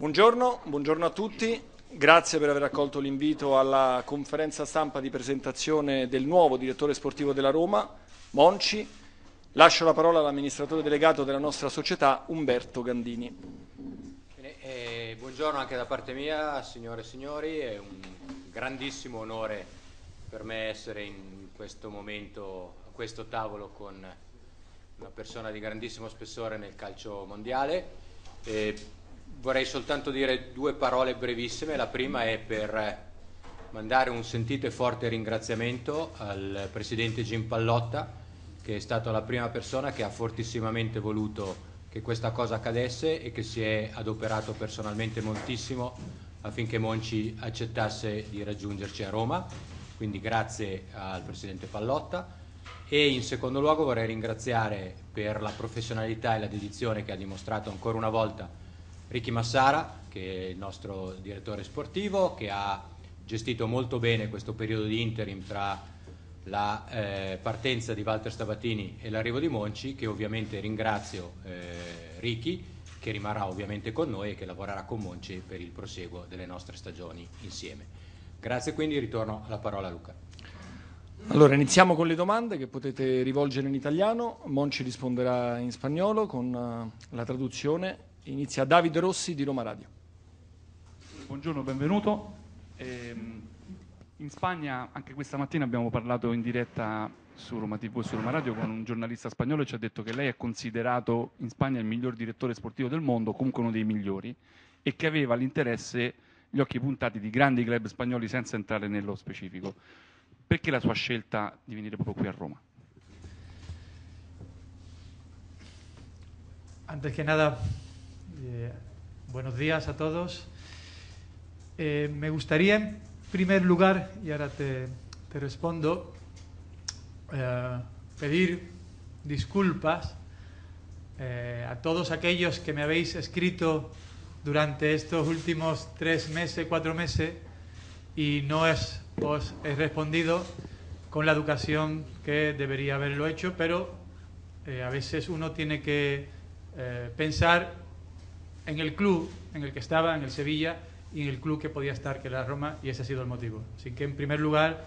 Buongiorno a tutti, grazie per aver accolto l'invito alla conferenza stampa di presentazione del nuovo direttore sportivo della Roma, Monci. Lascio la parola all'amministratore delegato della nostra società, Umberto Gandini. Bene, buongiorno anche da parte mia, signore e signori, è un grandissimo onore per me essere in questo momento a questo tavolo con una persona di grandissimo spessore nel calcio mondiale. Vorrei soltanto dire due parole brevissime. La prima è per mandare un sentito e forte ringraziamento al presidente Giampallotta, che è stata la prima persona che ha fortissimamente voluto che questa cosa accadesse e che si è adoperato personalmente moltissimo affinché Monci accettasse di raggiungerci a Roma. Quindi grazie al presidente Pallotta. E in secondo luogo vorrei ringraziare per la professionalità e la dedizione che ha dimostrato ancora una volta Ricky Massara, che è il nostro direttore sportivo, che ha gestito molto bene questo periodo di interim tra la partenza di Walter Stabatini e l'arrivo di Monci, che ovviamente ringrazio Ricky, che rimarrà ovviamente con noi e che lavorerà con Monci per il proseguo delle nostre stagioni insieme. Grazie, quindi ritorno la parola a Luca. Allora, iniziamo con le domande che potete rivolgere in italiano. Monci risponderà in spagnolo con la traduzione. Inizia Davide Rossi di Roma Radio. Buongiorno, benvenuto. In Spagna anche questa mattina abbiamo parlato in diretta su Roma TV e su Roma Radio con un giornalista spagnolo e ci ha detto che lei è considerato in Spagna il miglior direttore sportivo del mondo, comunque uno dei migliori, e che aveva l'interesse, gli occhi puntati di grandi club spagnoli senza entrare nello specifico. Perché la sua scelta di venire proprio qui a Roma? Antes que nada, buenos días a todos. Me gustaría, en primer lugar, y ahora te respondo, pedir disculpas a todos aquellos que me habéis escrito durante estos últimos 3 meses, 4 meses, y no os he respondido con la educación que debería haberlo hecho, pero a veces uno tiene que pensar en el club en el que estaba, en el Sevilla, y en el club que podía estar, que era la Roma, y ese ha sido el motivo. Así que, en primer lugar,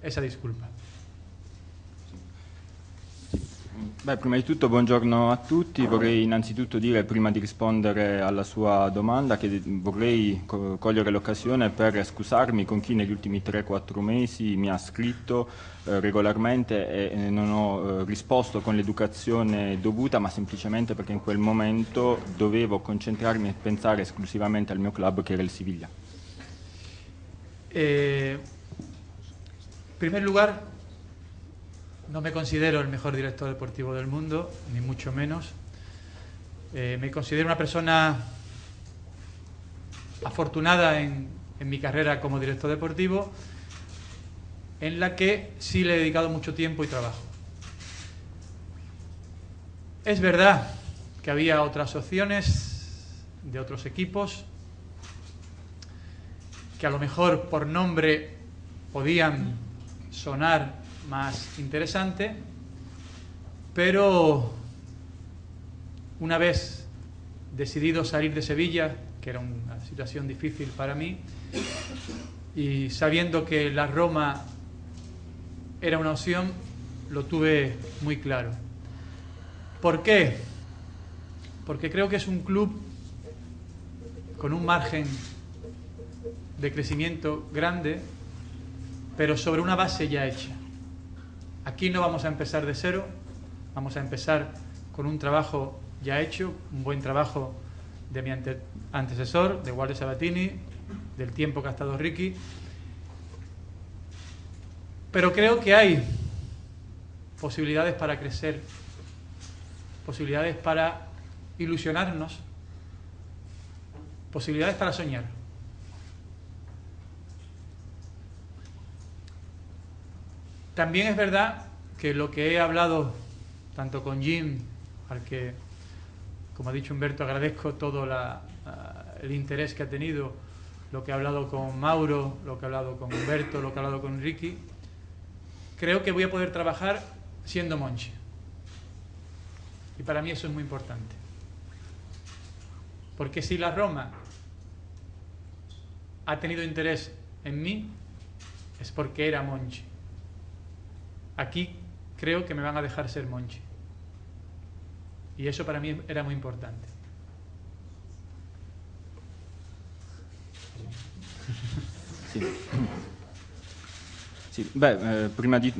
esa disculpa. Beh, prima di tutto buongiorno a tutti. Vorrei innanzitutto dire, prima di rispondere alla sua domanda, che vorrei cogliere l'occasione per scusarmi con chi negli ultimi 3-4 mesi mi ha scritto regolarmente e non ho risposto con l'educazione dovuta, ma semplicemente perché in quel momento dovevo concentrarmi e pensare esclusivamente al mio club, che era il Siviglia. En primer lugar, no me considero el mejor director deportivo del mundo, ni mucho menos. Me considero una persona afortunada en mi carrera como director deportivo, en la que sí le he dedicado mucho tiempo y trabajo. Es verdad que había otras opciones de otros equipos que a lo mejor por nombre podían sonar más interesante, pero una vez decidido salir de Sevilla, que era una situación difícil para mí, y sabiendo que la Roma era una opción, lo tuve muy claro. ¿Por qué? Porque creo que es un club con un margen de crecimiento grande, pero sobre una base ya hecha. Aquí no vamos a empezar de cero, vamos a empezar con un trabajo ya hecho, un buen trabajo de mi antecesor, de Walter Sabatini, del tiempo que ha estado Ricky. Pero creo que hay posibilidades para crecer, posibilidades para ilusionarnos, posibilidades para soñar. También es verdad que lo que he hablado tanto con Jim, al que, como ha dicho Humberto, agradezco todo el interés que ha tenido, lo que he hablado con Mauro, lo que he hablado con Humberto, lo que he hablado con Ricky, creo que voy a poder trabajar siendo Monchi. Y para mí eso es muy importante. Porque si la Roma ha tenido interés en mí, es porque era Monchi. Aquí creo que me van a dejar ser Monchi. Y eso para mí era muy importante. Sì. Sì,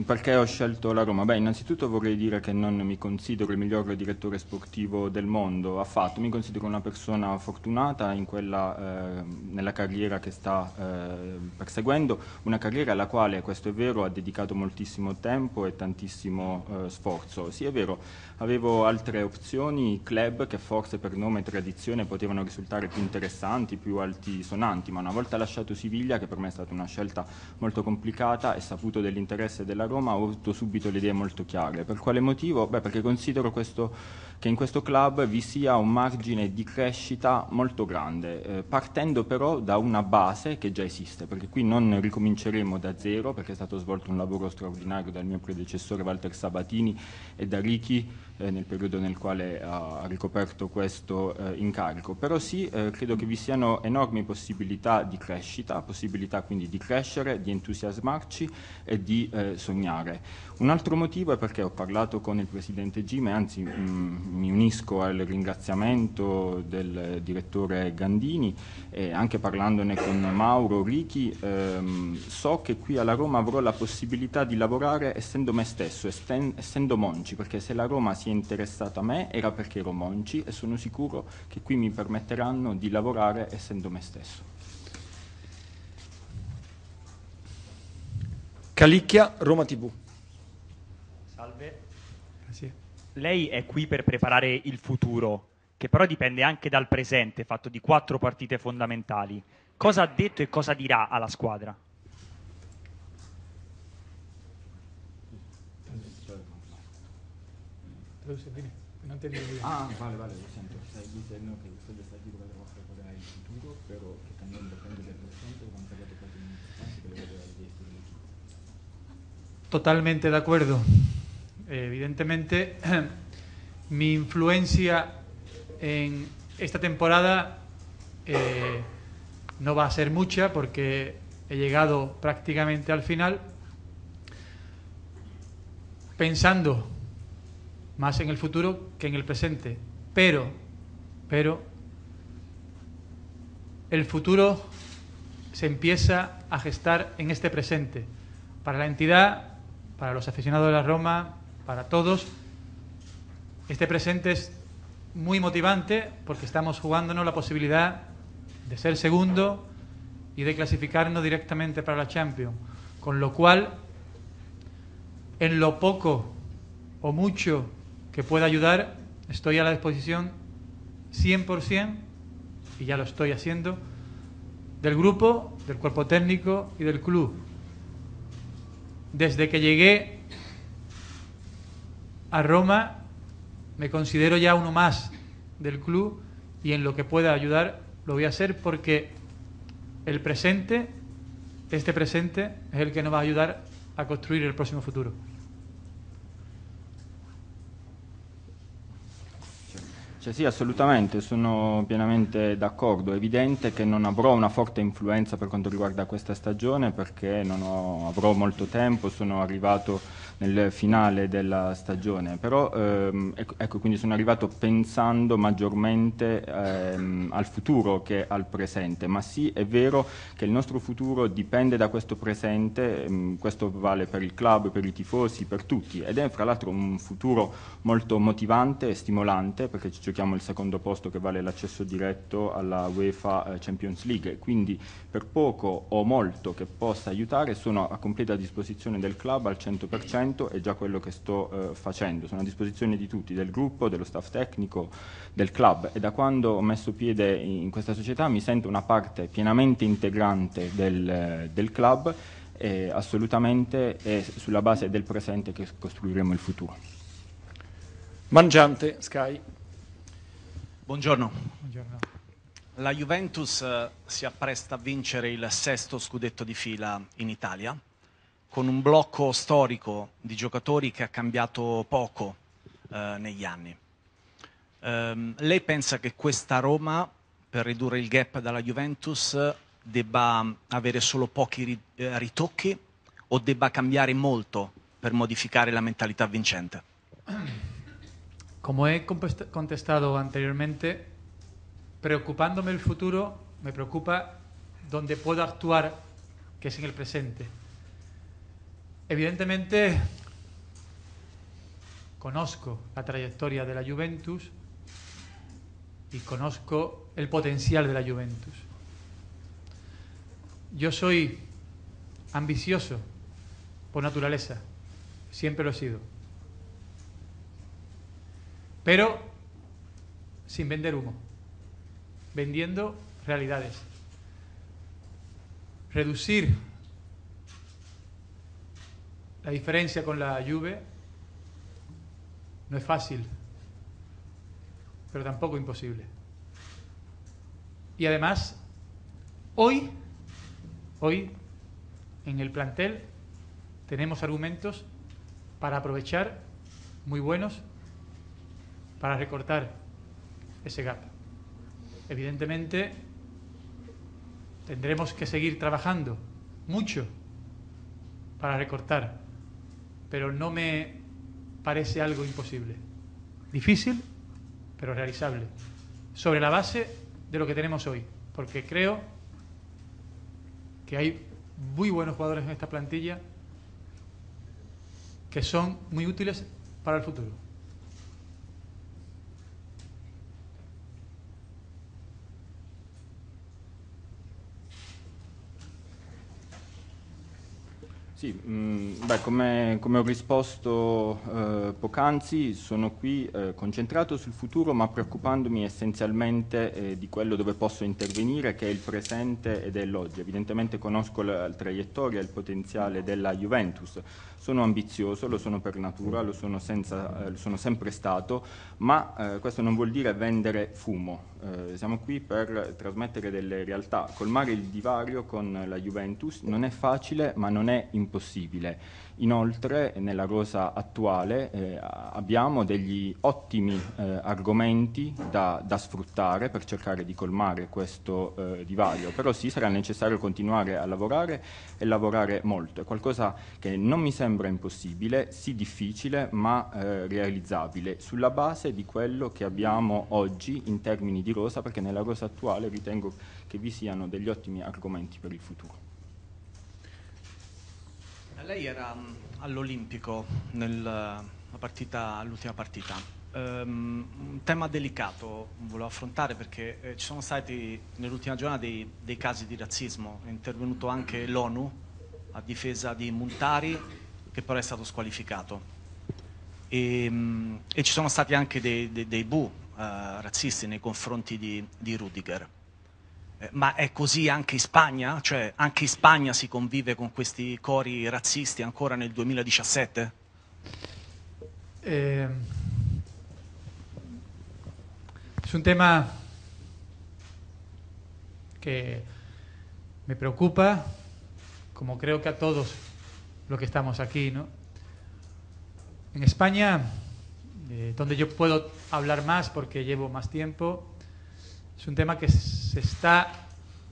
perché ho scelto la Roma? Innanzitutto vorrei dire che non mi considero il miglior direttore sportivo del mondo, affatto. Mi considero una persona fortunata nella carriera che sta perseguendo, una carriera alla quale, questo è vero, ha dedicato moltissimo tempo e tantissimo sforzo. Sì, è vero, avevo altre opzioni, club che forse per nome e tradizione potevano risultare più interessanti, più altisonanti, ma una volta lasciato Siviglia, che per me è stata una scelta molto complicata, e saputo dell'interesse della Roma, ho avuto subito le idee molto chiare. Per quale motivo? Perché considero che in questo club vi sia un margine di crescita molto grande, partendo però da una base che già esiste, perché qui non ricominceremo da zero, perché è stato svolto un lavoro straordinario dal mio predecessore Walter Sabatini e da Ricky nel periodo nel quale ha ricoperto questo incarico. Però sì, credo che vi siano enormi possibilità di crescita, possibilità quindi di crescere, di entusiasmarci e di sognare. Un altro motivo è perché ho parlato con il presidente Gime, anzi mi unisco al ringraziamento del direttore Gandini, e anche parlandone con Mauro Richi, so che qui alla Roma avrò la possibilità di lavorare essendo me stesso, essendo Monchi, perché se la Roma si è interessata a me era perché ero Monchi, e sono sicuro che qui mi permetteranno di lavorare essendo me stesso. Calicchia, Roma TV. Salve. Sì. Lei è qui per preparare il futuro, che però dipende anche dal presente, fatto di 4 partite fondamentali. Cosa ha detto e cosa dirà alla squadra? Non te dico io. Vale, lo sento. Stai dicendo che questo sta dicendo che devo preparare il futuro, però che cambiando dipende del presente, quando avete fatto importanti che le vedete all'estero. Totalmente de acuerdo. Evidentemente, mi influencia en esta temporada no va a ser mucha porque he llegado prácticamente al final, pensando más en el futuro que en el presente. Pero el futuro se empieza a gestar en este presente. Para la entidad, para los aficionados de la Roma, para todos, este presente es muy motivante porque estamos jugándonos la posibilidad de ser segundo y de clasificarnos directamente para la Champions. Con lo cual, en lo poco o mucho que pueda ayudar, estoy a la disposición 100%, y ya lo estoy haciendo, del grupo, del cuerpo técnico y del club. Desde que llegué a Roma me considero ya uno más del club, y en lo que pueda ayudar lo voy a hacer, porque el presente, este presente, es el que nos va a ayudar a construir el próximo futuro. Sì, assolutamente, sono pienamente d'accordo. È evidente che non avrò una forte influenza per quanto riguarda questa stagione, perché avrò molto tempo, sono arrivato nel finale della stagione, però ecco, quindi sono arrivato pensando maggiormente al futuro che al presente, ma sì, è vero che il nostro futuro dipende da questo presente, questo vale per il club, per i tifosi, per tutti, ed è fra l'altro un futuro molto motivante e stimolante, perché ci giochiamo il secondo posto che vale l'accesso diretto alla UEFA Champions League, quindi per poco o molto che possa aiutare sono a completa disposizione del club al 100%, è già quello che sto facendo, sono a disposizione di tutti, del gruppo, dello staff tecnico, del club, e da quando ho messo piede in questa società mi sento una parte pienamente integrante del club, e assolutamente è sulla base del presente che costruiremo il futuro. Mangiante, Sky. Buongiorno. Buongiorno. La Juventus si appresta a vincere il 6° scudetto di fila in Italia, con un blocco storico di giocatori che ha cambiato poco negli anni. Lei pensa che questa Roma per ridurre il gap dalla Juventus debba avere solo pochi ritocchi o debba cambiare molto per modificare la mentalità vincente? Como he contestado anteriormente, preocupándome el futuro, me preocupa donde puedo actuar, que es en el presente. Evidentemente, conozco la trayectoria de la Juventus y conozco el potencial de la Juventus. Yo soy ambicioso por naturaleza, siempre lo he sido, pero sin vender humo, vendiendo realidades. Reducir la diferencia con la Juve no es fácil, pero tampoco imposible. Y además, hoy en el plantel tenemos argumentos para aprovechar muy buenos para recortar ese gap. Evidentemente, tendremos que seguir trabajando mucho para recortar, pero no me parece algo imposible. Difícil, pero realizable, sobre la base de lo que tenemos hoy, porque creo que hay muy buenos jugadores en esta plantilla que son muy útiles para el futuro. Sì, come ho risposto poc'anzi, sono qui concentrato sul futuro, ma preoccupandomi essenzialmente di quello dove posso intervenire, che è il presente ed è l'oggi. Evidentemente conosco la traiettoria e il potenziale della Juventus, sono ambizioso, lo sono per natura, lo sono sempre stato, ma questo non vuol dire vendere fumo. Siamo qui per trasmettere delle realtà, colmare il divario con la Juventus non è facile, ma non è impossibile. Inoltre nella rosa attuale abbiamo degli ottimi argomenti da sfruttare per cercare di colmare questo divario, però sì, sarà necessario continuare a lavorare e lavorare molto. È qualcosa che non mi sembra impossibile, sì difficile, ma realizzabile, sulla base di quello che abbiamo oggi in termini di rosa, perché nella rosa attuale ritengo che vi siano degli ottimi argomenti per il futuro. Lei era all'Olimpico all'ultima partita. Un tema delicato volevo affrontare perché ci sono stati nell'ultima giornata dei casi di razzismo. È intervenuto anche l'ONU a difesa di Muntari, che però è stato squalificato. E ci sono stati anche dei bu razzisti nei confronti di Rudiger. Ma è così anche in Spagna? Cioè anche in Spagna si convive con questi cori razzisti ancora nel 2017? Es un tema que me preocupa, como creo que a todos los que estamos aquí, ¿no? En España, donde yo puedo hablar más porque llevo más tiempo, es un tema que se está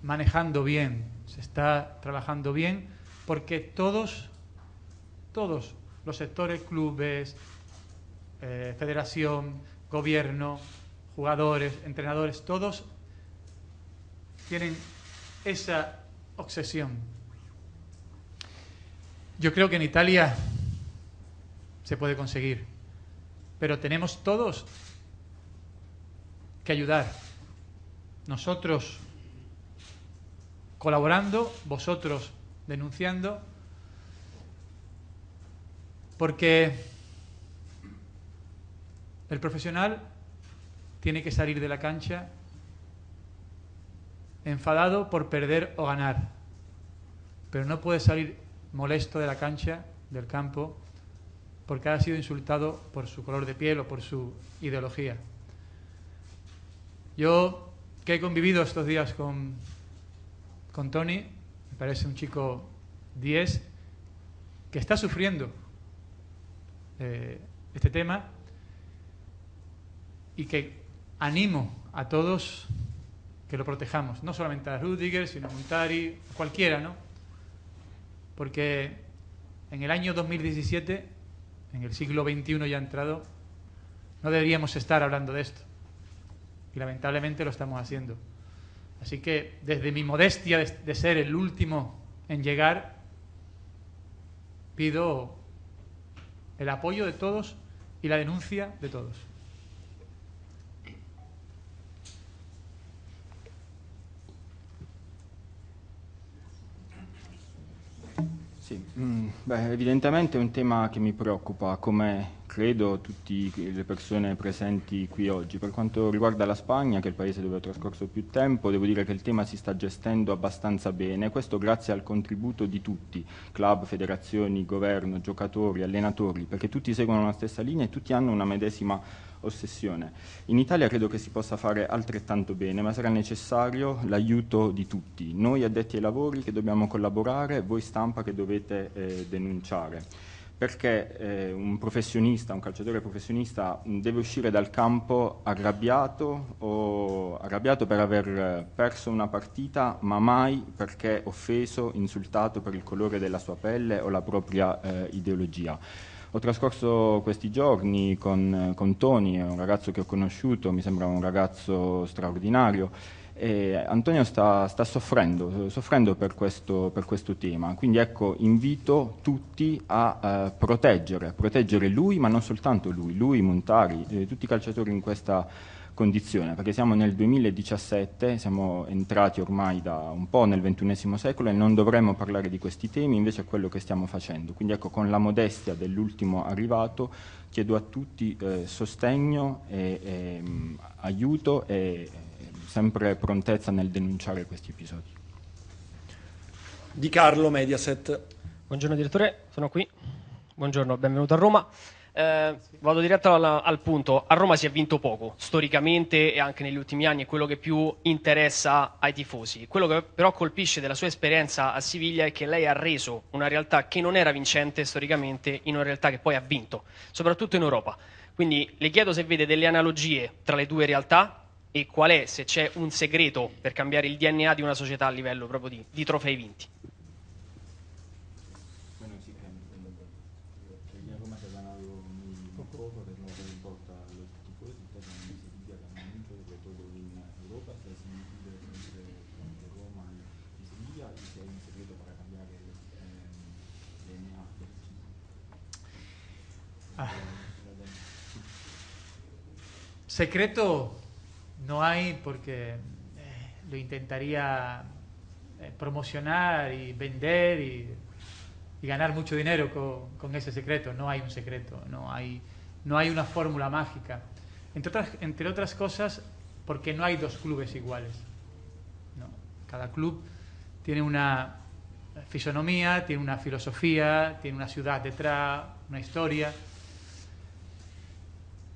manejando bien, se está trabajando bien, porque todos los sectores, clubes, federación, gobierno, jugadores, entrenadores, todos tienen esa obsesión. Yo creo que en Italia se puede conseguir, pero tenemos todos que ayudar. Nosotros colaborando, vosotros denunciando, porque el profesional tiene que salir de la cancha enfadado por perder o ganar, pero no puede salir molesto de la cancha, del campo, porque ha sido insultado por su color de piel o por su ideología. Yo, que he convivido estos días con Tony, me parece un chico 10, que está sufriendo este tema y que animo a todos que lo protejamos, no solamente a Rüdiger, sino a Montari, a cualquiera, ¿no? Porque en el año 2017, en el siglo XXI ya entrado, no deberíamos estar hablando de esto. Y lamentablemente lo estamos haciendo. Así que desde mi modestia de ser el último en llegar, pido el apoyo de todos y la denuncia de todos. Sì, evidentemente è un tema che mi preoccupa, come credo tutte le persone presenti qui oggi. Per quanto riguarda la Spagna, che è il paese dove ho trascorso più tempo, devo dire che il tema si sta gestendo abbastanza bene, questo grazie al contributo di tutti, club, federazioni, governo, giocatori, allenatori, perché tutti seguono la stessa linea e tutti hanno una medesima ossessione. In Italia credo che si possa fare altrettanto bene, ma sarà necessario l'aiuto di tutti. Noi addetti ai lavori che dobbiamo collaborare, voi stampa che dovete denunciare. Perché un professionista, un calciatore professionista deve uscire dal campo arrabbiato per aver perso una partita, ma mai perché offeso, insultato per il colore della sua pelle o la propria ideologia. Ho trascorso questi giorni con Tony, un ragazzo che ho conosciuto, mi sembra un ragazzo straordinario, e Antonio sta soffrendo per questo tema. Quindi ecco, invito tutti a proteggere lui, ma non soltanto lui, Montari, tutti i calciatori in questa condizione, perché siamo nel 2017, siamo entrati ormai da un po' nel XXI secolo e non dovremmo parlare di questi temi, invece è quello che stiamo facendo. Quindi ecco, con la modestia dell'ultimo arrivato, chiedo a tutti sostegno e aiuto e sempre prontezza nel denunciare questi episodi. Di Carlo, Mediaset. Buongiorno direttore, sono qui. Buongiorno, benvenuto a Roma. Vado diretto al punto. A Roma si è vinto poco, storicamente e anche negli ultimi anni, è quello che più interessa ai tifosi. Quello che però colpisce della sua esperienza a Siviglia è che lei ha reso una realtà che non era vincente storicamente in una realtà che poi ha vinto, soprattutto in Europa. Quindi le chiedo se vede delle analogie tra le due realtà e qual è, se c'è un segreto per cambiare il DNA di una società a livello proprio di trofei vinti. Secreto no hay porque lo intentaría promocionar y vender y ganar mucho dinero con ese secreto. No hay un secreto, no hay una fórmula mágica. Entre otras cosas, porque no hay dos clubes iguales. No. Cada club tiene una fisonomía, tiene una filosofía, tiene una ciudad detrás, una historia.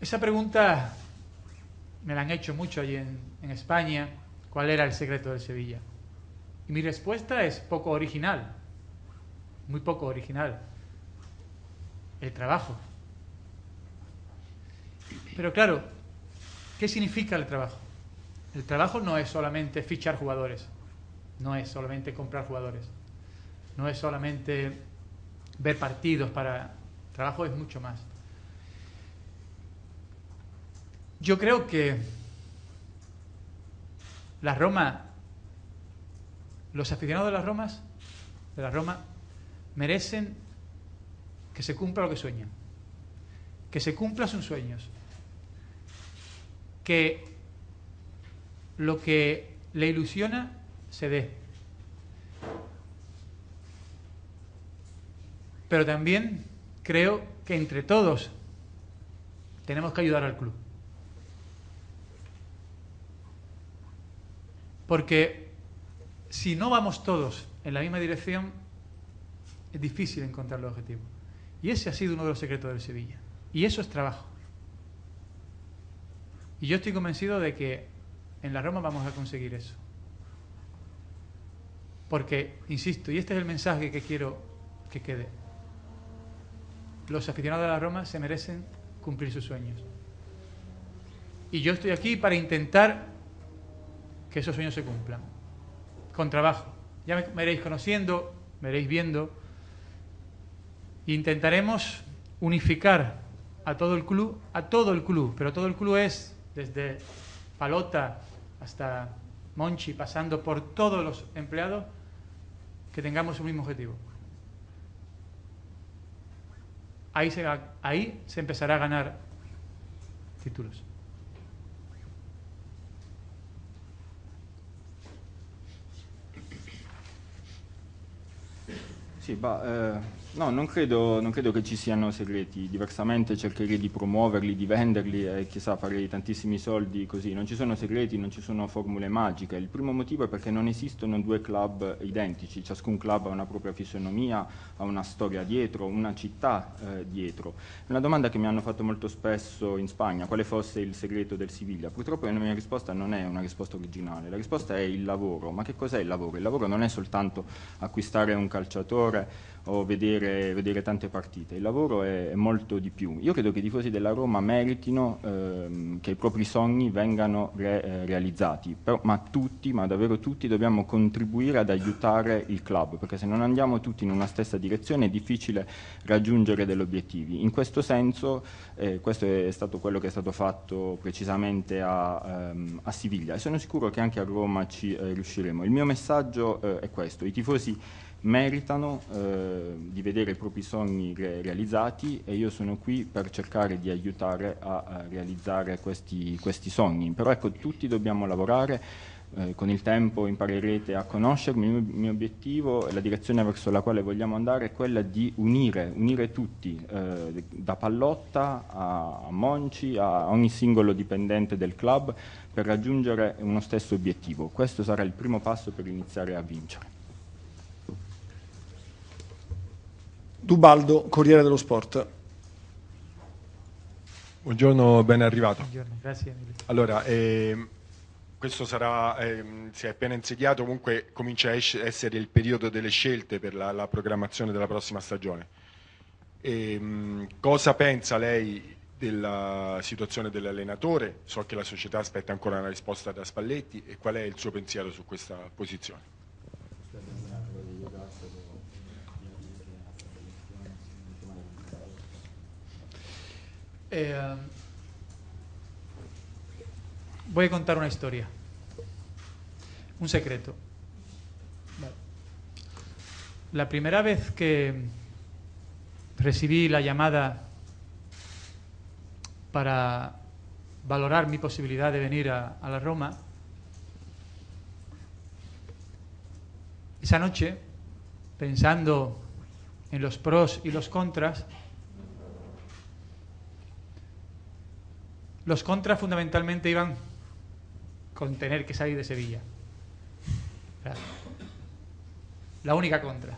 Esa pregunta me la han hecho mucho allí en España, ¿cuál era el secreto del Sevilla? Y mi respuesta es poco original, muy poco original. El trabajo. Pero claro, ¿qué significa el trabajo? El trabajo no es solamente fichar jugadores, no es solamente comprar jugadores, no es solamente ver partidos para... El trabajo es mucho más. Yo creo que la Roma, los aficionados de la Roma, merecen que se cumpla lo que sueñan, que se cumplan sus sueños, que lo que le ilusiona se dé. Pero también creo que entre todos tenemos que ayudar al club. Porque si no vamos todos en la misma dirección, es difícil encontrar los objetivos. Y ese ha sido uno de los secretos del Sevilla. Y eso es trabajo. Y yo estoy convencido de que en la Roma vamos a conseguir eso. Porque, insisto, y este es el mensaje que quiero que quede, los aficionados de la Roma se merecen cumplir sus sueños. Y yo estoy aquí para intentar que esos sueños se cumplan. Con trabajo. Ya me iréis conociendo, me iréis viendo. Intentaremos unificar a todo el club, pero todo el club es desde Palota hasta Monchi, pasando por todos los empleados, que tengamos un mismo objetivo. Ahí se empezará a ganar títulos. Sì, no, non credo che ci siano segreti, diversamente cercherei di promuoverli, di venderli e chissà farei tantissimi soldi così. Non ci sono segreti, non ci sono formule magiche. Il primo motivo è perché non esistono due club identici, ciascun club ha una propria fisionomia, ha una storia dietro, una città dietro. È una domanda che mi hanno fatto molto spesso in Spagna, quale fosse il segreto del Siviglia. Purtroppo la mia risposta non è una risposta originale, la risposta è il lavoro. Ma che cos'è il lavoro? Il lavoro non è soltanto acquistare un calciatore o vedere tante partite. Il lavoro è molto di più. Io credo che i tifosi della Roma meritino che i propri sogni vengano realizzati, ma tutti, ma davvero tutti, dobbiamo contribuire ad aiutare il club, perché se non andiamo tutti in una stessa direzione è difficile raggiungere degli obiettivi. In questo senso, questo è stato quello che è stato fatto precisamente a Siviglia, e sono sicuro che anche a Roma ci riusciremo. Il mio messaggio è questo: i tifosi meritano di vedere i propri sogni realizzati, e io sono qui per cercare di aiutare a realizzare questi sogni. Però ecco, tutti dobbiamo lavorare, con il tempo imparerete a conoscermi. Il mio obiettivo e la direzione verso la quale vogliamo andare è quella di unire tutti, da Pallotta a Monchi, a ogni singolo dipendente del club, per raggiungere uno stesso obiettivo. Questo sarà il primo passo per iniziare a vincere. Dubaldo, Corriere dello Sport. Buongiorno, ben arrivato. Buongiorno, grazie mille. Allora, questo sarà, si è appena insediato, comunque comincia a essere il periodo delle scelte per la programmazione della prossima stagione. Cosa pensa lei della situazione dell'allenatore? So che la società aspetta ancora una risposta da Spalletti, e qual è il suo pensiero su questa posizione? Voy a contar una historia, un secreto. La primera vez que recibí la llamada para valorar mi posibilidad de venir a la Roma, esa noche, pensando en los pros y los contras, los contras fundamentalmente iban con tener que salir de Sevilla. La única contra,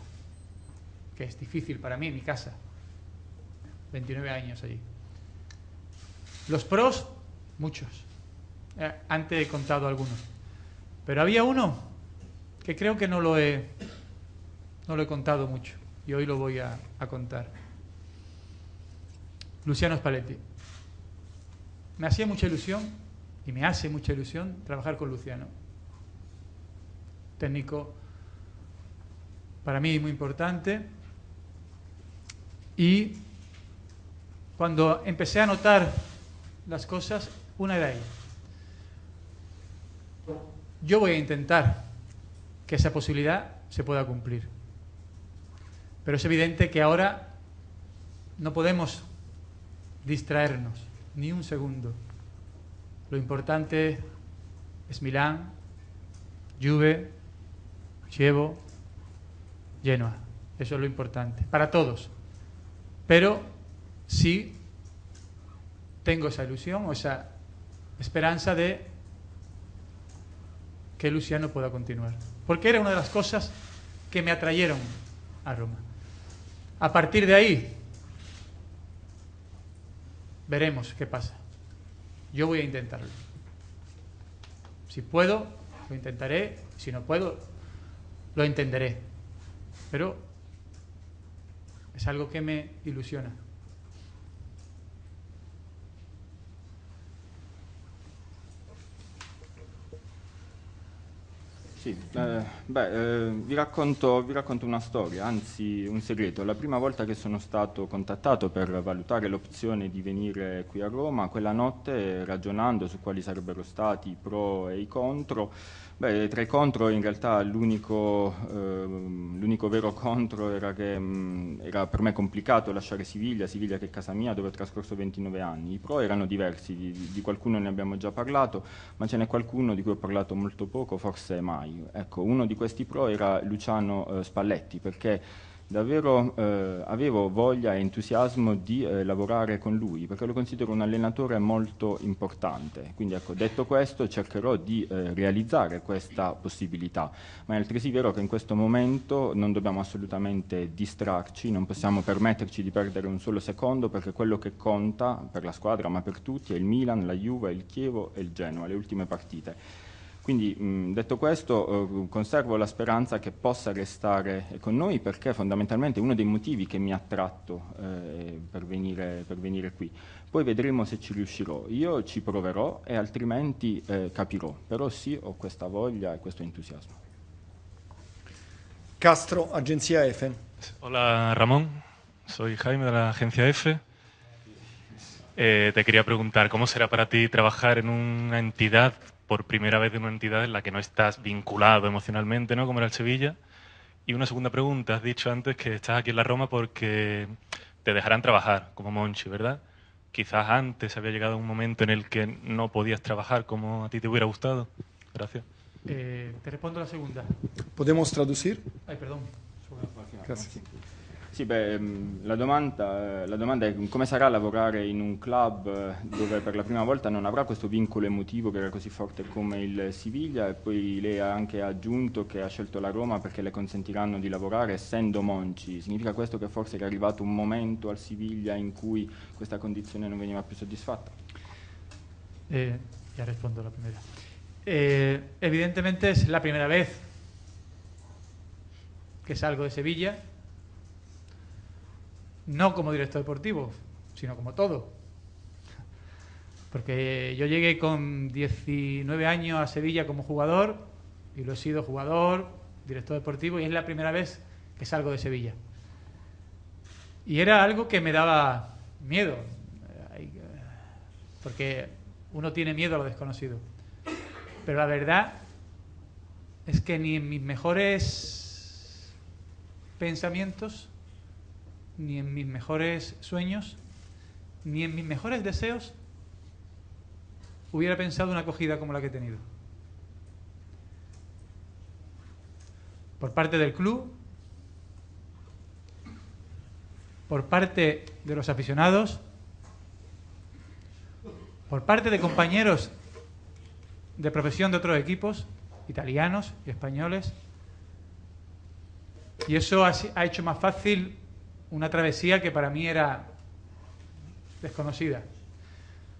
que es difícil para mí en mi casa. 29 años allí. Los pros, muchos. Antes he contado algunos. Pero había uno que creo que no lo he contado mucho, y hoy lo voy a contar. Luciano Spalletti. Me hacía mucha ilusión, y me hace mucha ilusión, trabajar con Luciano. Técnico para mí muy importante. Y cuando empecé a notar las cosas, una era ella. Yo voy a intentar que esa posibilidad se pueda cumplir. Pero es evidente que ahora no podemos distraernos ni un segundo. Lo importante es Milán, Juve, Chievo, Genoa. Eso es lo importante para todos. Pero sí tengo esa ilusión o esa esperanza de que Luciano pueda continuar. Porque era una de las cosas que me atrayeron a Roma. A partir de ahí, veremos qué pasa. Yo voy a intentarlo. Si puedo, lo intentaré. Si no puedo, lo entenderé. Pero es algo que me ilusiona. Sì, vi racconto una storia, anzi un segreto. La prima volta che sono stato contattato per valutare l'opzione di venire qui a Roma, quella notte, ragionando su quali sarebbero stati i pro e i contro, tra i contro in realtà l'unico vero contro era che era per me complicato lasciare Siviglia che è casa mia, dove ho trascorso 29 anni. I pro erano diversi, di qualcuno ne abbiamo già parlato, ma ce n'è qualcuno di cui ho parlato molto poco, forse mai. Ecco, uno di questi pro era Luciano Spalletti, perché davvero avevo voglia e entusiasmo di lavorare con lui, perché lo considero un allenatore molto importante. Quindi ecco, detto questo, cercherò di realizzare questa possibilità, ma è altresì vero che in questo momento non dobbiamo assolutamente distrarci, non possiamo permetterci di perdere un solo secondo, perché quello che conta per la squadra, ma per tutti, è il Milan, la Juve, il Chievo e il Genoa, le ultime partite. Quindi detto questo conservo la speranza che possa restare con noi, perché fondamentalmente è uno dei motivi che mi ha attratto per venire qui. Poi vedremo se ci riuscirò. Io ci proverò e altrimenti capirò, però sì, ho questa voglia e questo entusiasmo. Castro, Agencia EFE. Hola Ramón, soy Jaime de la Agencia EFE. Te quería preguntar, ¿cómo será para ti trabajar en una entidad, por primera vez en una entidad en la que no estás vinculado emocionalmente, ¿no? Como era el Sevilla? Y una segunda pregunta, has dicho antes que estás aquí en la Roma porque te dejarán trabajar como Monchi, ¿verdad? Quizás antes había llegado un momento en el que no podías trabajar como a ti te hubiera gustado. Gracias. Te respondo la segunda. ¿Podemos traducir? Ay, perdón. Grazie. Sì, la domanda è come sarà lavorare in un club dove per la prima volta non avrà questo vincolo emotivo che era così forte come il Siviglia, e poi lei ha anche aggiunto che ha scelto la Roma perché le consentiranno di lavorare essendo Monchi. Significa questo che forse è arrivato un momento al Siviglia in cui questa condizione non veniva più soddisfatta? Ya respondo la primera. Evidentemente es la primera vez que salgo de Sevilla, no como director deportivo, sino como todo. Porque yo llegué con 19 años a Sevilla como jugador, y lo he sido jugador, director deportivo, y es la primera vez que salgo de Sevilla. Y era algo que me daba miedo, porque uno tiene miedo a lo desconocido. Pero la verdad es que ni en mis mejores pensamientos, ni en mis mejores sueños, ni en mis mejores deseos hubiera pensado una acogida como la que he tenido. Por parte del club, por parte de los aficionados, por parte de compañeros de profesión de otros equipos, italianos y españoles, y eso ha hecho más fácil una travesía que para mí era desconocida.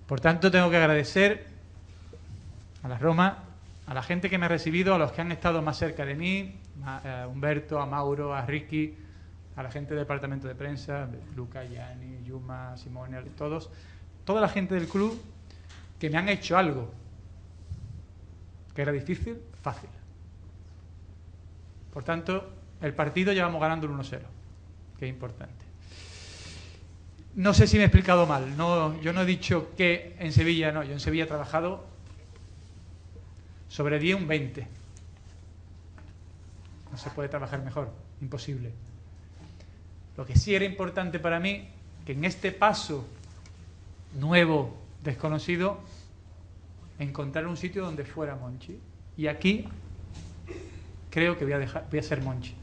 Por tanto, tengo que agradecer a la Roma, a la gente que me ha recibido, a los que han estado más cerca de mí, a Humberto, a Mauro, a Ricky, a la gente del departamento de prensa, Luca, Gianni, Yuma, Simone, todos, toda la gente del club que me han hecho algo que era difícil, fácil. Por tanto, el partido llevamos ganando el 1-0, que es importante. No sé si me he explicado mal. No, yo no he dicho que en Sevilla no. Yo en Sevilla he trabajado sobre 10 un 20. No se puede trabajar mejor, imposible. Lo que sí era importante para mí, que en este paso nuevo, desconocido, encontrar un sitio donde fuera Monchi. Y aquí creo que voy a ser Monchi.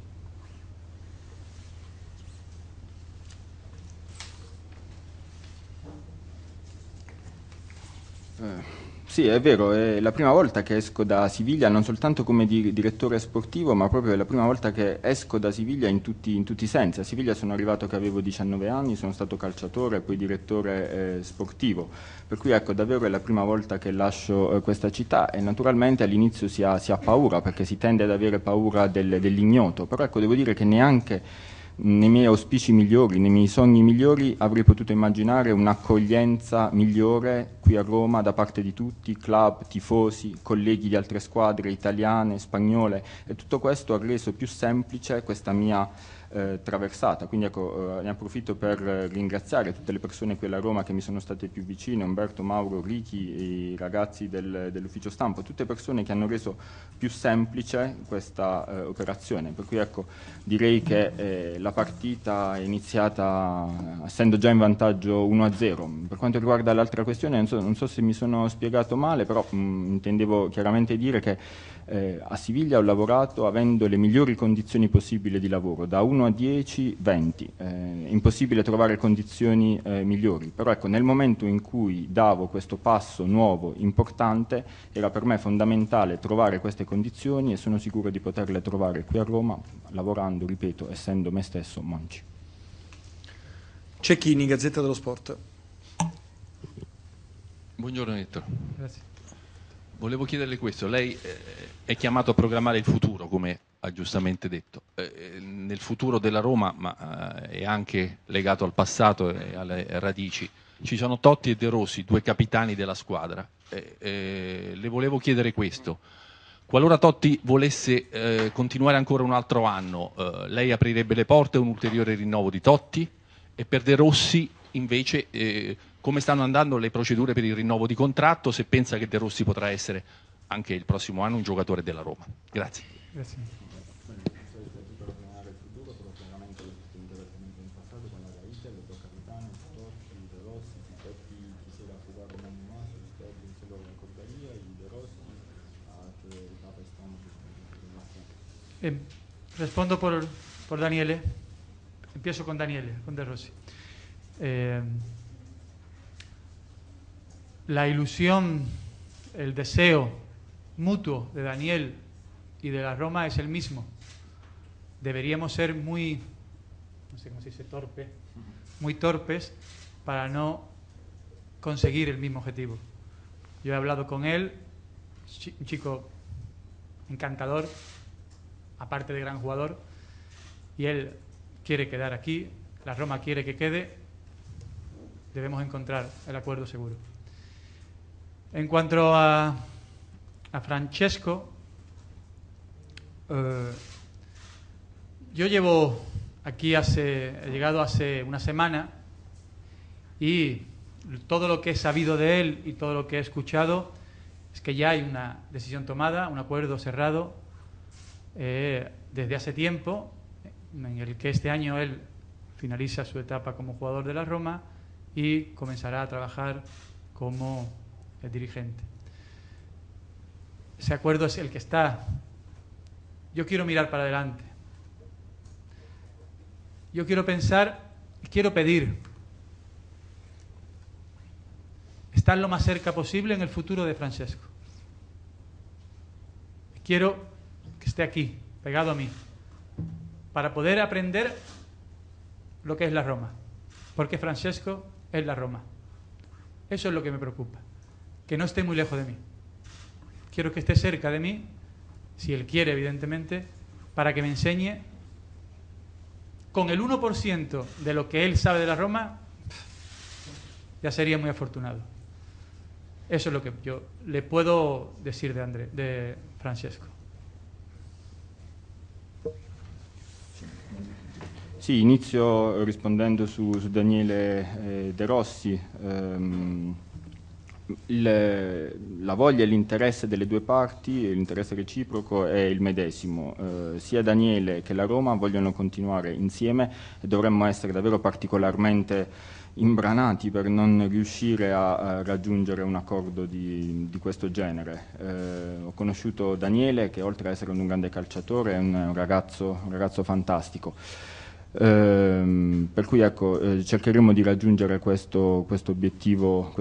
Sì, è vero, è la prima volta che esco da Siviglia, non soltanto come direttore sportivo, ma proprio è la prima volta che esco da Siviglia in tutti i sensi. A Siviglia sono arrivato che avevo 19 anni, sono stato calciatore e poi direttore sportivo, per cui ecco, davvero è la prima volta che lascio questa città, e naturalmente all'inizio si ha paura, perché si tende ad avere paura dell'ignoto, però ecco, devo dire che neanche nei miei auspici migliori, nei miei sogni migliori, avrei potuto immaginare un'accoglienza migliore qui a Roma da parte di tutti, club, tifosi, colleghi di altre squadre italiane, spagnole, e tutto questo ha reso più semplice questa mia traversata. Quindi ecco, ne approfitto per ringraziare tutte le persone qui a Roma che mi sono state più vicine, Umberto, Mauro, Ricky, i ragazzi dell'ufficio stampa, tutte persone che hanno reso più semplice questa operazione. Per cui ecco, direi che la partita è iniziata essendo già in vantaggio 1-0. Per quanto riguarda l'altra questione, non so se mi sono spiegato male, però intendevo chiaramente dire che a Siviglia ho lavorato avendo le migliori condizioni possibili di lavoro, da 1 a 10, 20. È impossibile trovare condizioni migliori, però ecco, nel momento in cui davo questo passo nuovo, importante, era per me fondamentale trovare queste condizioni e sono sicuro di poterle trovare qui a Roma, lavorando, ripeto, essendo me stesso Monci. Cecchini, Gazzetta dello Sport. Buongiorno Ettore. Grazie. Volevo chiederle questo, lei è chiamato a programmare il futuro, come ha giustamente detto, nel futuro della Roma, ma è anche legato al passato e alle radici. Ci sono Totti e De Rossi, due capitani della squadra. Le volevo chiedere questo. Qualora Totti volesse continuare ancora un altro anno, lei aprirebbe le porte a un ulteriore rinnovo di Totti? E per De Rossi invece come stanno andando le procedure per il rinnovo di contratto, se pensa che De Rossi potrà essere anche il prossimo anno un giocatore della Roma? Grazie. Grazie. Respondo por Daniele. Empiezo con Daniele, con De Rossi. La ilusión, el deseo mutuo de Daniel y de la Roma es el mismo. Deberíamos ser muy, no sé cómo se dice, muy torpes para no conseguir el mismo objetivo. Yo he hablado con él, un chico encantador, aparte de gran jugador, y él quiere quedar aquí, la Roma quiere que quede, debemos encontrar el acuerdo seguro. En cuanto a Francesco, yo llevo aquí he llegado hace una semana y todo lo que he sabido de él y todo lo que he escuchado es que ya hay una decisión tomada, un acuerdo cerrado desde hace tiempo, en el que este año él finaliza su etapa como jugador de la Roma y comenzará a trabajar como el dirigente. Ese acuerdo es el que está. Yo quiero mirar para adelante. Yo quiero pensar, quiero pedir estar lo más cerca posible en el futuro de Francesco. Quiero que esté aquí, pegado a mí, para poder aprender lo que es la Roma, porque Francesco es la Roma. Eso es lo que me preocupa, que no esté muy lejos de mí. Quiero que esté cerca de mí, si él quiere, evidentemente, para que me enseñe con el 1% de lo que él sabe de la Roma, ya sería muy afortunado. Eso es lo que yo le puedo decir de Francesco. Sì, inizio rispondendo su Daniele De Rossi. La voglia e l'interesse delle due parti, l'interesse reciproco è il medesimo. Sia Daniele che la Roma vogliono continuare insieme e dovremmo essere davvero particolarmente imbranati per non riuscire a raggiungere un accordo di questo genere. Ho conosciuto Daniele, che oltre ad essere un grande calciatore è un ragazzo fantastico. Per cui ecco, cercheremo di raggiungere questo obiettivo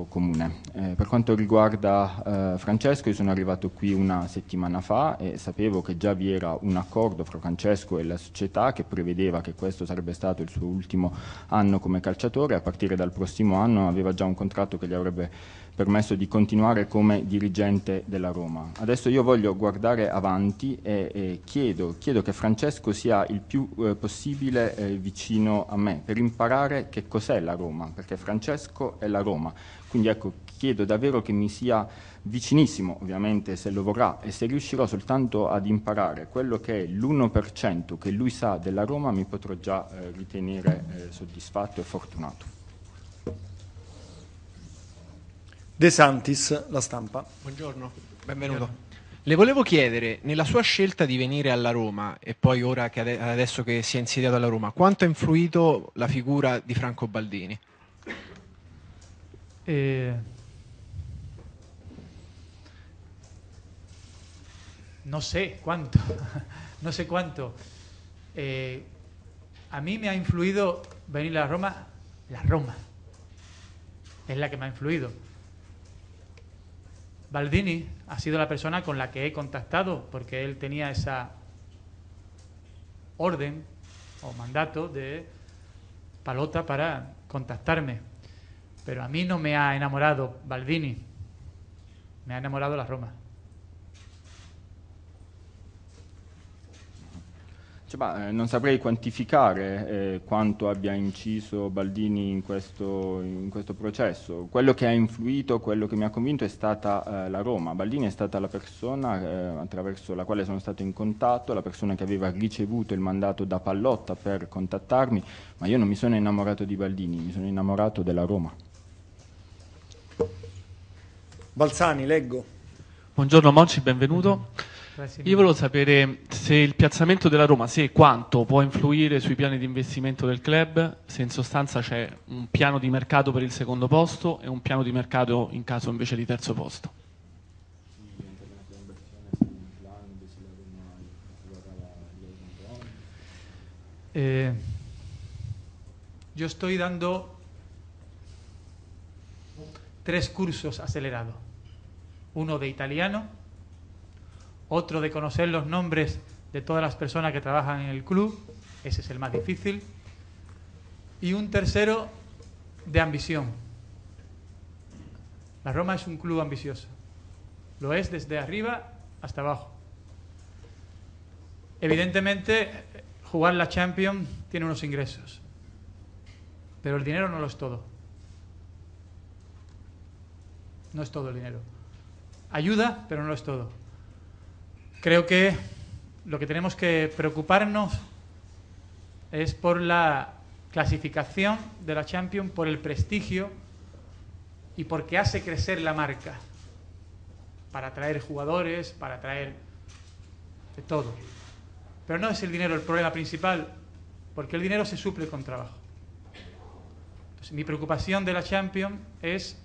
comune. Per quanto riguarda Francesco, io sono arrivato qui una settimana fa e sapevo che già vi era un accordo fra Francesco e la società che prevedeva che questo sarebbe stato il suo ultimo anno come calciatore. A partire dal prossimo anno aveva già un contratto che gli avrebbe permesso di continuare come dirigente della Roma. Adesso io voglio guardare avanti e chiedo che Francesco sia il più possibile vicino a me per imparare che cos'è la Roma, perché Francesco è la Roma. Quindi ecco, chiedo davvero che mi sia vicinissimo, ovviamente se lo vorrà, e se riuscirò soltanto ad imparare quello che è l'1% che lui sa della Roma, mi potrò già ritenere soddisfatto e fortunato. De Santis, La Stampa. Buongiorno, benvenuto. Le volevo chiedere, nella sua scelta di venire alla Roma e poi ora che adesso che si è insediato alla Roma, quanto ha influito la figura di Franco Baldini? No sé cuánto, no sé cuánto. A mí me ha influido venir a Roma, la Roma. Es la que me ha influido. Baldini ha sido la persona con la que he contactado porque él tenía esa orden o mandato de Palota para contactarme. Pero a mí no me ha enamorado Baldini, me ha enamorado la Roma. Non saprei quantificare quanto abbia inciso Baldini in questo processo. Quello che ha influito, quello che mi ha convinto è stata la Roma. Baldini è stata la persona attraverso la quale sono stato in contatto, la persona che aveva ricevuto il mandato da Pallotta per contattarmi, ma io non mi sono innamorato di Baldini, mi sono innamorato della Roma. Balzani, leggo. Buongiorno Monci, benvenuto. Io volevo sapere se il piazzamento della Roma, se e quanto può influire sui piani di investimento del club, se in sostanza c'è un piano di mercato per il secondo posto e un piano di mercato in caso invece di terzo posto. Yo estoy dando 3 cursos acelerados. Uno de italiano, otro de conocer los nombres de todas las personas que trabajan en el club, ese es el más difícil, y un tercero de ambición. La Roma es un club ambicioso, lo es desde arriba hasta abajo. Evidentemente, jugar la Champions tiene unos ingresos, pero el dinero no lo es todo. No es todo el dinero. Ayuda, pero no lo es todo. Creo que lo que tenemos que preocuparnos es por la clasificación de la Champions, por el prestigio y porque hace crecer la marca para atraer jugadores, para atraer de todo. Pero no es el dinero el problema principal, porque el dinero se suple con trabajo. Entonces, mi preocupación de la Champions es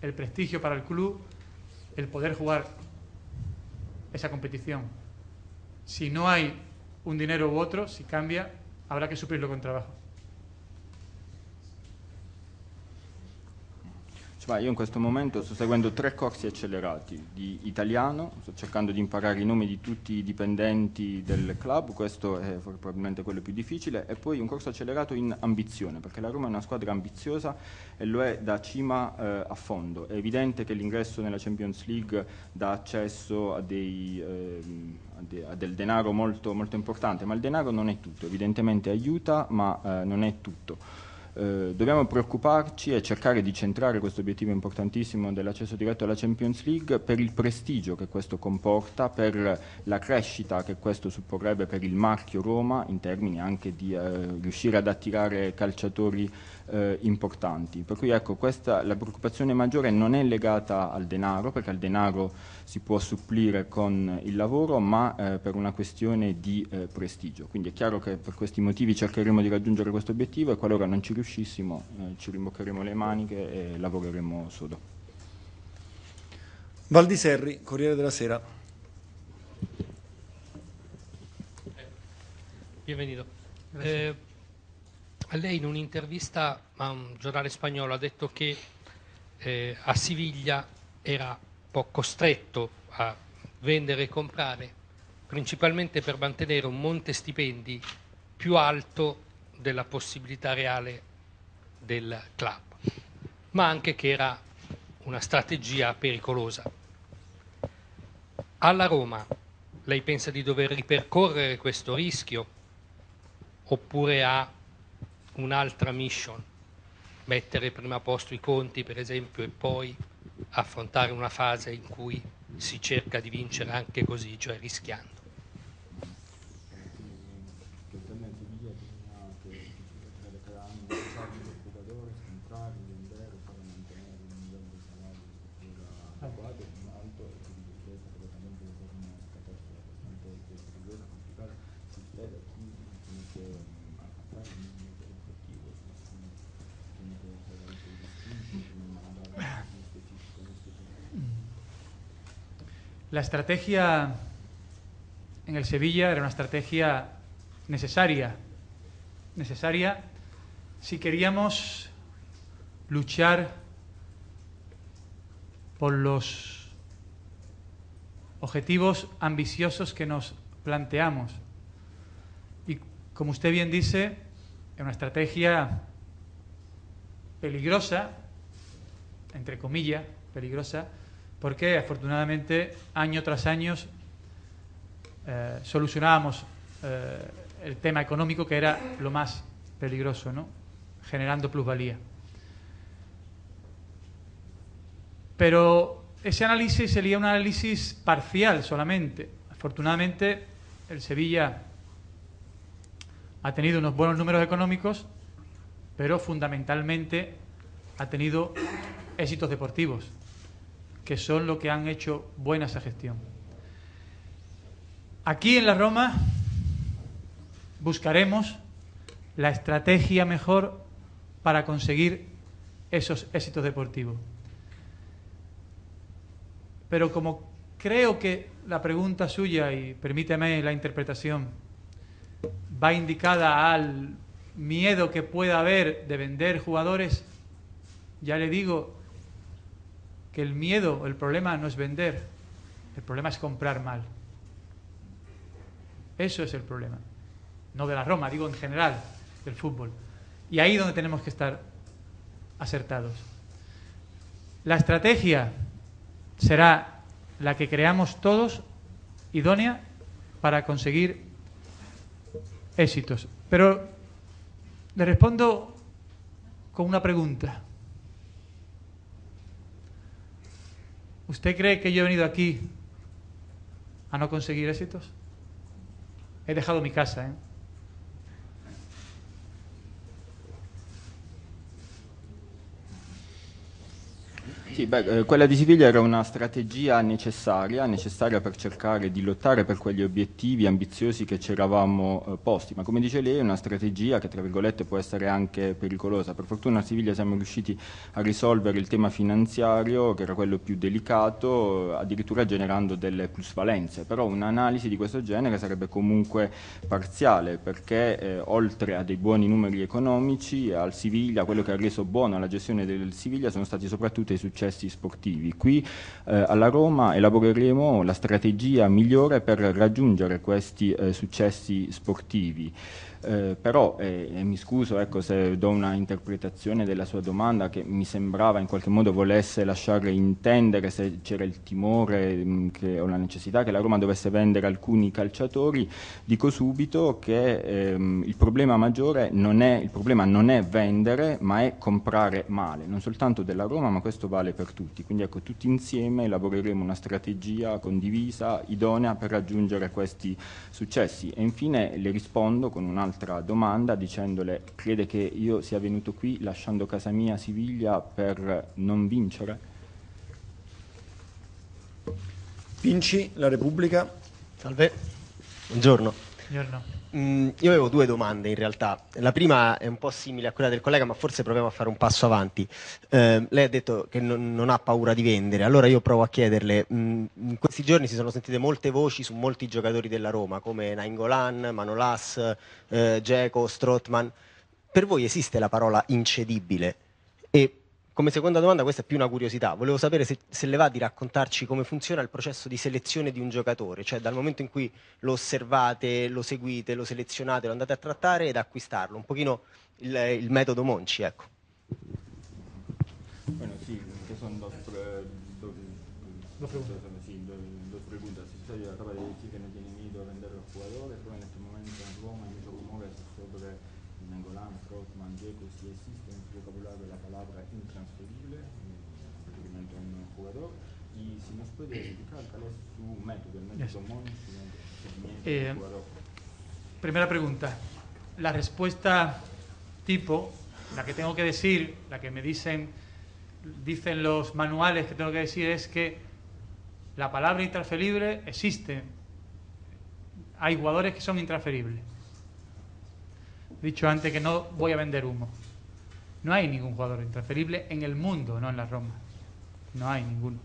el prestigio para el club, el poder jugar esa competición. Si no hay un dinero u otro, si cambia, habrá que suplirlo con trabajo. Io in questo momento sto seguendo 3 corsi accelerati di italiano, sto cercando di imparare i nomi di tutti i dipendenti del club, questo è probabilmente quello più difficile, e poi un corso accelerato in ambizione, perché la Roma è una squadra ambiziosa e lo è da cima a fondo. È evidente che l'ingresso nella Champions League dà accesso a del denaro molto, molto importante, ma il denaro non è tutto, evidentemente aiuta, ma non è tutto. Dobbiamo preoccuparci e cercare di centrare questo obiettivo importantissimo dell'accesso diretto alla Champions League per il prestigio che questo comporta, per la crescita che questo supporrebbe per il marchio Roma, in termini anche di riuscire ad attirare calciatori importanti. Per cui ecco, la preoccupazione maggiore non è legata al denaro, perché il denaro si può supplire con il lavoro, ma per una questione di prestigio. Quindi è chiaro che per questi motivi cercheremo di raggiungere questo obiettivo e qualora non ci riuscissimo ci rimboccheremo le maniche e lavoreremo sodo. Valdiserri, Corriere della Sera. Bienvenido. Lei in un'intervista a un giornale spagnolo ha detto che a Siviglia era un po' costretto a vendere e comprare principalmente per mantenere un monte stipendi più alto della possibilità reale del club, ma anche che era una strategia pericolosa. Alla Roma lei pensa di dover ripercorrere questo rischio oppure ha un'altra mission? Mettere prima a posto i conti, per esempio, e poi affrontare una fase in cui si cerca di vincere anche così, cioè rischiando. La estrategia en el Sevilla era una estrategia necesaria si queríamos luchar por los objetivos ambiciosos que nos planteamos. Y como usted bien dice, es una estrategia peligrosa, entre comillas, peligrosa, porque afortunadamente año tras año solucionábamos el tema económico, que era lo más peligroso, ¿no? Generando plusvalía. Pero ese análisis sería un análisis parcial solamente. Afortunadamente el Sevilla ha tenido unos buenos números económicos, pero fundamentalmente ha tenido éxitos deportivos, que son lo que han hecho buena esa gestión. Aquí en la Roma buscaremos la estrategia mejor para conseguir esos éxitos deportivos. Pero como creo que la pregunta suya, y permíteme la interpretación, va indicada al miedo que pueda haber de vender jugadores, ya le digo que el miedo, el problema no es vender, el problema es comprar mal. Eso es el problema. No de la Roma, digo en general, del fútbol. Y ahí es donde tenemos que estar acertados. La estrategia será la que creamos todos, idónea para conseguir éxitos. Pero le respondo con una pregunta. ¿Usted cree que yo he venido aquí a no conseguir éxitos? He dejado mi casa, ¿eh? Sì, quella di Siviglia era una strategia necessaria per cercare di lottare per quegli obiettivi ambiziosi che ci eravamo posti, ma come dice lei è una strategia che tra virgolette può essere anche pericolosa. Per fortuna a Siviglia siamo riusciti a risolvere il tema finanziario, che era quello più delicato, addirittura generando delle plusvalenze, però un'analisi di questo genere sarebbe comunque parziale, perché oltre a dei buoni numeri economici, al Siviglia quello che ha reso buona la gestione del Siviglia sono stati soprattutto i successi sportivi. Qui alla Roma elaboreremo la strategia migliore per raggiungere questi successi sportivi. Però mi scuso se do una interpretazione della sua domanda che mi sembrava in qualche modo volesse lasciare intendere, se c'era il timore o la necessità che la Roma dovesse vendere alcuni calciatori. Dico subito che il problema maggiore non è vendere, ma è comprare male, non soltanto della Roma, ma questo vale per tutti. Quindi tutti insieme elaboreremo una strategia condivisa, idonea per raggiungere questi successi. E infine le rispondo con un'altra domanda dicendole: crede che io sia venuto qui lasciando casa mia a Siviglia per non vincere? Vinci, La Repubblica. Salve, buongiorno. Buongiorno. Io avevo due domande in realtà. La prima è un po' simile a quella del collega, ma forse proviamo a fare un passo avanti. Lei ha detto che non ha paura di vendere, allora io provo a chiederle, in questi giorni si sono sentite molte voci su molti giocatori della Roma, come Nainggolan, Manolas, Dzeko, Strootman. Per voi esiste la parola incedibile? E come seconda domanda, questa è più una curiosità, volevo sapere se le va di raccontarci come funziona il processo di selezione di un giocatore, cioè dal momento in cui lo osservate, lo seguite, lo selezionate, lo andate a trattare ed acquistarlo, un pochino il metodo Monchi, ecco. Bueno, sí, que son dos preguntas. Sí, dos preguntas. Si usted acaba de decir que no tiene miedo a vender los jugadores, pero en este momento en Roma hay muchos rumores sobre Nainggolan, Strootman, Dzeko, si existe en su vocabulario la palabra intransferible, referimiento a un jugador, y si nos puede explicar cuál es su método, el método Monchi de seguimiento del jugador. Primera pregunta. La respuesta tipo, la que tengo que decir, la que me dicen los manuales que tengo que decir es que la palabra intransferible existe. Hay jugadores que son intransferibles. He dicho antes que no voy a vender humo. No hay ningún jugador intransferible en el mundo, no en la Roma. No hay ninguno.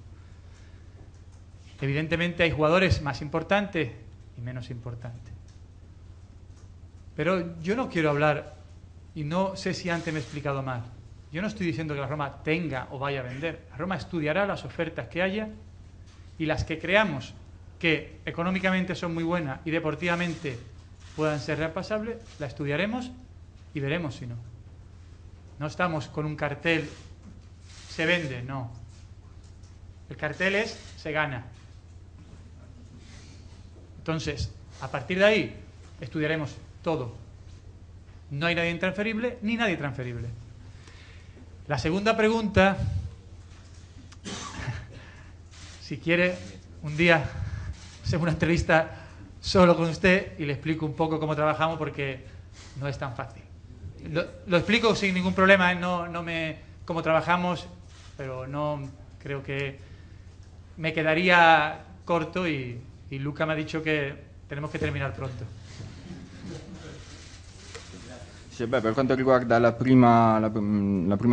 Evidentemente hay jugadores más importantes y menos importantes. Pero yo no quiero hablar, y no sé si antes me he explicado mal. Yo no estoy diciendo que la Roma tenga o vaya a vender. La Roma estudiará las ofertas que haya y las que creamos que económicamente son muy buenas y deportivamente puedan ser repasables, la estudiaremos y veremos si no. No estamos con un cartel, se vende, no. El cartel es, se gana. Entonces, a partir de ahí, estudiaremos todo. No hay nadie intransferible ni nadie transferible. La segunda pregunta, si quiere, un día hacemos una entrevista solo con usted y le explico un poco cómo trabajamos porque no es tan fácil. Lo explico sin ningún problema, cómo trabajamos, pero no creo que me quedaría corto y Luca me ha dicho che tenemos che terminare pronto. Sì, per quanto riguarda la prima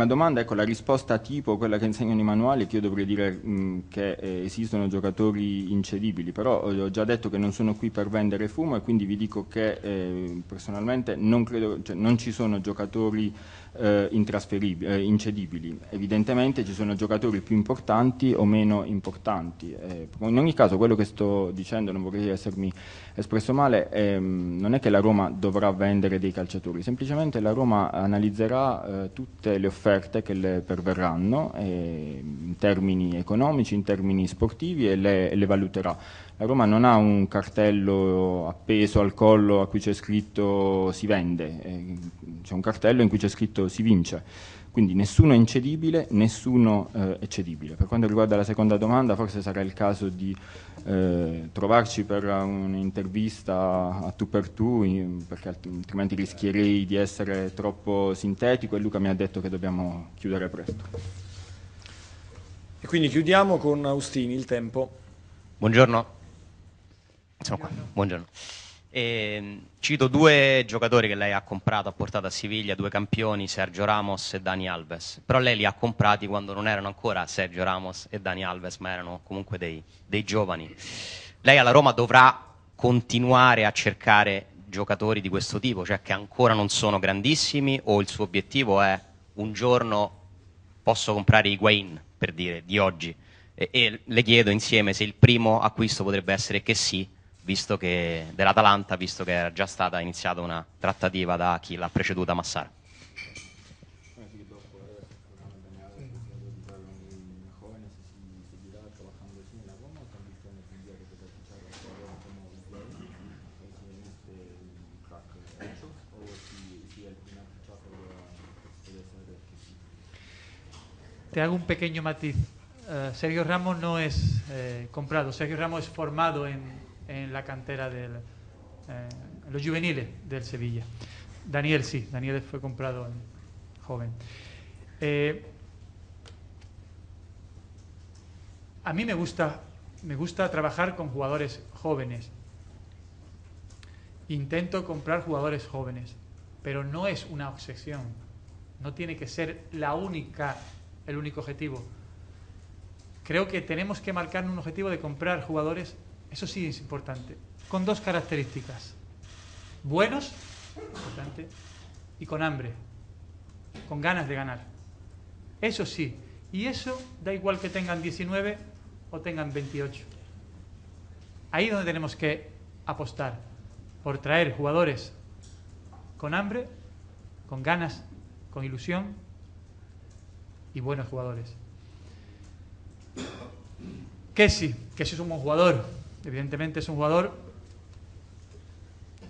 domanda, ecco, la risposta tipo, quella che insegnano i manuali, che io dovrei dire che esistono giocatori incedibili, però ho già detto che non sono qui per vendere fumo e quindi vi dico che personalmente non credo, cioè, non ci sono giocatori incedibili. Evidentemente ci sono giocatori più importanti o meno importanti. In ogni caso quello che sto dicendo, non vorrei essermi espresso male, non è che la Roma dovrà vendere dei calciatori, semplicemente la Roma analizzerà tutte le offerte che le perverranno in termini economici, in termini sportivi e le valuterà. La Roma non ha un cartello appeso al collo a cui c'è scritto si vende, c'è un cartello in cui c'è scritto si vince, quindi nessuno è incedibile, nessuno è cedibile. Per quanto riguarda la seconda domanda, forse sarà il caso di trovarci per un'intervista a tu per tu, perché altrimenti rischierei di essere troppo sintetico e Luca mi ha detto che dobbiamo chiudere presto. E quindi chiudiamo con Austini, il tempo. Buongiorno. Sono qua. Buongiorno. Cito due giocatori che lei ha comprato, ha portato a Siviglia, due campioni, Sergio Ramos e Dani Alves, però lei li ha comprati quando non erano ancora Sergio Ramos e Dani Alves, ma erano comunque dei giovani. Lei alla Roma dovrà continuare a cercare giocatori di questo tipo, cioè che ancora non sono grandissimi, o il suo obiettivo è un giorno posso comprare Higuaín, per dire, di oggi, e le chiedo insieme se il primo acquisto potrebbe essere che sì, visto che dell'Atalanta, visto che era già stata iniziata una trattativa da chi l'ha preceduta, Massara. Te hago un pequeño matiz. Sergio Ramos no es comprado, Sergio Ramos es formado en la cantera en los juveniles del Sevilla. Daniel sí, Daniel fue comprado joven. A mí me gusta trabajar con jugadores jóvenes. Intento comprar jugadores jóvenes, pero no es una obsesión. No tiene que ser el único objetivo. Creo que tenemos que marcar un objetivo de comprar jugadores, eso sí es importante, con dos características: buenos, importante, y con hambre, con ganas de ganar. Eso sí, y eso da igual que tengan 19 o tengan 28. Ahí es donde tenemos que apostar, por traer jugadores con hambre, con ganas, con ilusión y buenos jugadores. Kessi es un buen jugador, evidentemente es un jugador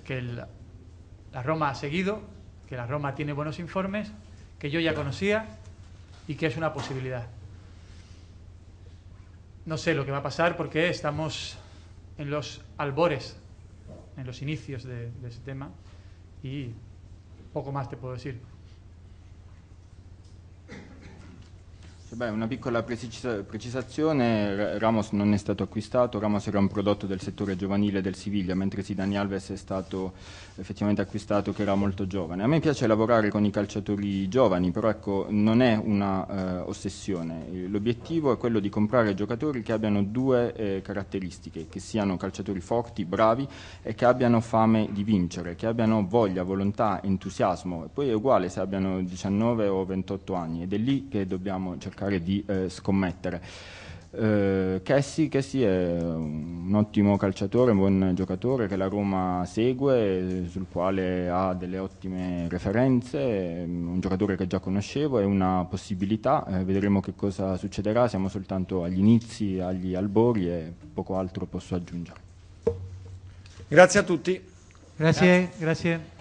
que la Roma ha seguido, que la Roma tiene buenos informes, que yo ya conocía y que es una posibilidad. No sé lo que va a pasar porque estamos en los albores, en los inicios de ese tema y poco más te puedo decir. Una piccola precisazione, Ramos non è stato acquistato, Ramos era un prodotto del settore giovanile del Siviglia, mentre sì, Dani Alves è stato effettivamente acquistato che era molto giovane. A me piace lavorare con i calciatori giovani, però ecco, non è una ossessione. L'obiettivo è quello di comprare giocatori che abbiano due caratteristiche, che siano calciatori forti, bravi e che abbiano fame di vincere, che abbiano voglia, volontà, entusiasmo. E poi è uguale se abbiano 19 o 28 anni ed è lì che dobbiamo cercare di scommettere. Kessi è un ottimo calciatore, un buon giocatore che la Roma segue, sul quale ha delle ottime referenze, un giocatore che già conoscevo, è una possibilità, vedremo che cosa succederà, siamo soltanto agli inizi, agli albori e poco altro posso aggiungere. Grazie a tutti. Grazie.